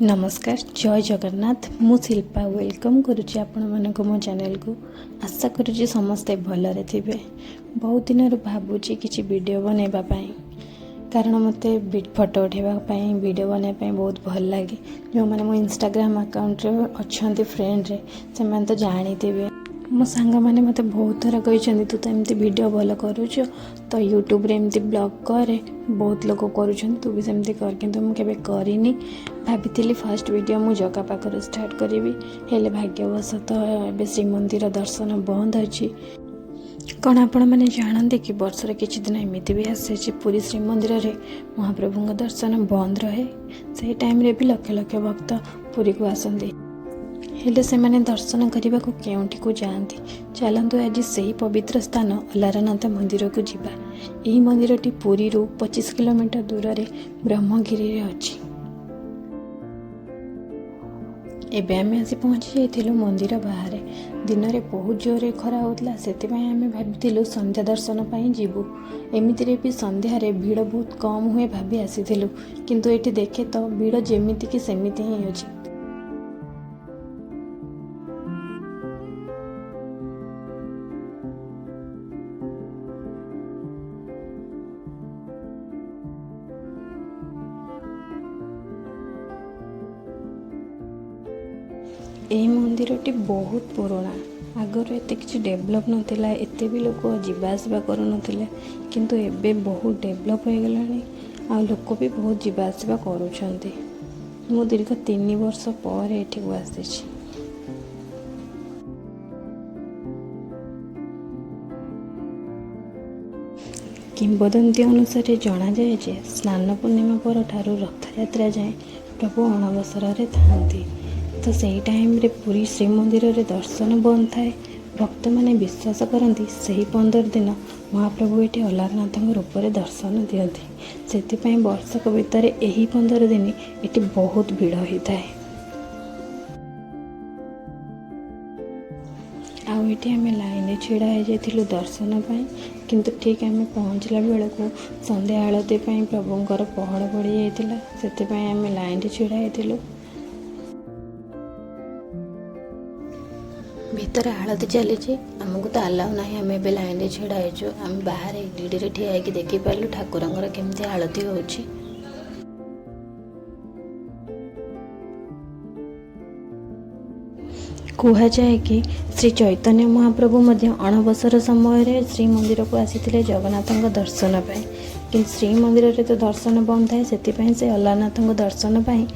नमस्कार जय जगन्नाथ मु शिल्पा वेलकम करुच्ची आपण मानक मो चैनल को आशा करुच्ची समस्ते भलरे थिबे। बहुत दिन भावुची किछि वीडियो बनैबा पई कारण मते फोटो उठेबा पई वीडियो बनैबा पई बहुत भल लागे। जो माने मो इंस्टाग्राम अकाउंट रे अछंती फ्रेंड रे से माने तो जानि थिबे। मो सांग मैंने मत बहुत थर कही तू तो एमती वीडियो भल करुच तो यूट्यूब रे एमती ब्लॉग करे बहुत लोग करुँच तू भी सेमती कर किंतु मु केबे करिनी। भाभी फर्स्ट वीडियो मु जगा पाखर स्टार्ट करी हेले भाग्यवशतः एबे श्रीमंदिर दर्शन बंद अच्छी कौन आपण मैंने जानते कि वर्षर किछि दिन एमती भी आसे पुरी श्रीमंदिर रे महाप्रभु दर्शन बंद रहे से टाइम रे भी लक्ष लक्ष भक्त पुरी को आसंती हेले से माने दर्शन करने को केउठी को जाती। चलतु आज से ही पवित्र स्थान अलारनाथ मंदिर को जीवा। यही मंदिरटी पुरी 25 किलोमीटर दूर रे ब्रह्मगिरी रे अछि। एबे आमे आसी पहुँची जाइथिलु मंदिर बाहर। दिन में बहुत जोरे खरा होता से आमे भाबिथिलु संध्या दर्शन पाई जीवु। एमिति रे भी संध्या रे भीड़ बहुत कम हुए भाभी आसीथिलु किंतु एठी देखे तो भीड़ जेमिति कि सेमिति ही अछि। यही मंदिरटी बहुत पुराना आगर एत कि डेभलप नाला एत भी लोग जावासवा करूनथिले किंतु एबे बहुत डेभलप हो गलानी आ लोक भी बहुत जावासवा करूछंती। मु दीर्घ 3 वर्ष पर एठी को आसीछि। किंवदंती अनुसार जना जाए जे स्नान पूर्णिमा पर ठारू रथयात्रा जाए प्रभु अणबसर थांती तो सही टाइम रे पूरी श्रीमंदिर रे दर्शन बंद थाए। भक्त माने विश्वास करती सही 15 दिन महाप्रभु ये अलारनाथ रूप में दर्शन दियंती। से वर्षक भितर यही 15 दिन ये बहुत भीड़ होता है। आउे आम लाइन छिड़ा हो जाइलु दर्शन पाई किंतु ठीक आम पहुँचला बेलू संध्या आलती प्रभुंर पहड़ पड़ जाता से आम लाइन छिड़ा होइलु। भीतर आलती चली आमको तो अलाउ ना आम ए लाइन रे छिड़ा होचु। आम बाहर एलईडी रे ठिया होइकी देखि पारलु ठाकुरंगर केमती आलती होउछि। कह जाए कि श्री चैतन्य महाप्रभु मध्य अणबसर समय रे श्री मंदिर को आसीथिले जगन्नाथ दर्शन पाई कि श्री मंदिर रे तो दर्शन बंद थाए से अलारनाथ दर्शन पाई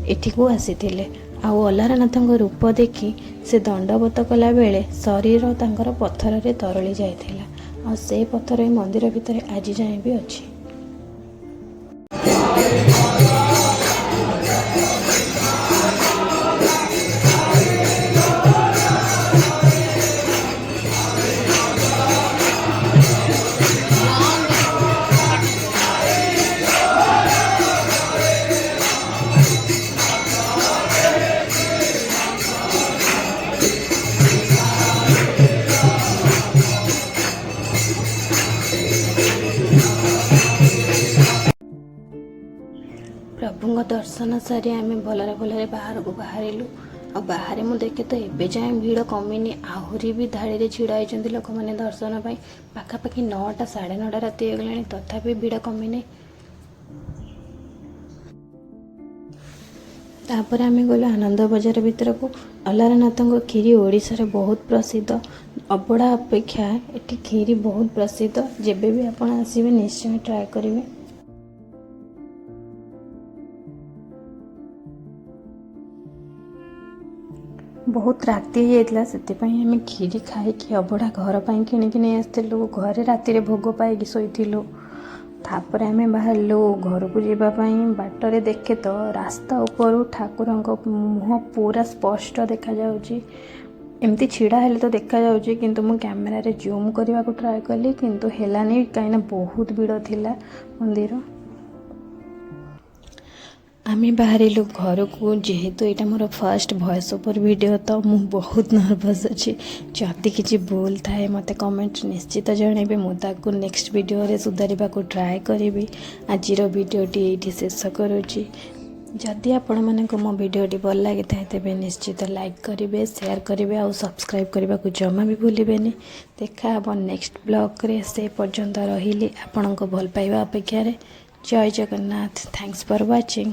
एठी को आसीथिले। आउ अलारनाथ रूप देखि से दंडवत कला बेले शरीर तांकर पत्थर रे तरली जाइथिला आ से पत्थर मंदिर भितर आज जाए भी अछि। प्रभु दर्शन सारी आम भलरे भलरे बाहर को बाहरिलु आ बाहर मु देखे तो एबे जाए भीड़ कमिनी आहरी भी धाड़ी रे छिड़ा होइचंती लोक माने दर्शन पाई। पाखापाखि 9टा 9:30 राति हो गलानी तथापि भीड़ कमिनी। तापर आम गलु आनंद बजार भीतर को। अलारनाथ खीरी ओडिशा रे बहुत प्रसिद्ध। अबड़ा अपेक्षा एटी खीरी बहुत प्रसिद्ध। जेबे भी आपण आसीबे निश्चय ट्राई करिवे। बहुत राति जाइला से आम खीरी खाई अबड़ा घर पर किणिकी नहीं आसलु। घरे राति भोग पाई शोलु तापर आम बाहरलु घर को जावाई। बाटरे देखे तो रास्ता ऊपर ठाकुर मुह पूरा स्पष्ट देखा जाउची। एमती छिड़ा हेले तो देखा जाउची किंतु मु कैमेरा रे जूम करने को ट्राई कली किंतु हेलानी कहीं बहुत भीड़ थिला मंदिर। आमे बाहरिलु घर को जेहेतु यहाँ more first voice over video तो मु बहुत नर्वस अच्छी। जदि किसी भूल थाए मत कमेंट निश्चित जनइबे मुझे नेक्स्ट वीडियो रे सुधारिबा को ट्राए करी। आज वीडियोटी ये शेष करुँची। जदि आपण मानक मो वीडियोटी भल लगी तेज निश्चित लाइक करेंगे, शेयर करेंगे और सब्सक्राइब करने को जमा भी भूलें। देखा नेक्स्ट ब्लॉग रे, से पर्यंत रही आपण भल पाइबा अपेक्षा। जय जगन्नाथ। Thanks for watching.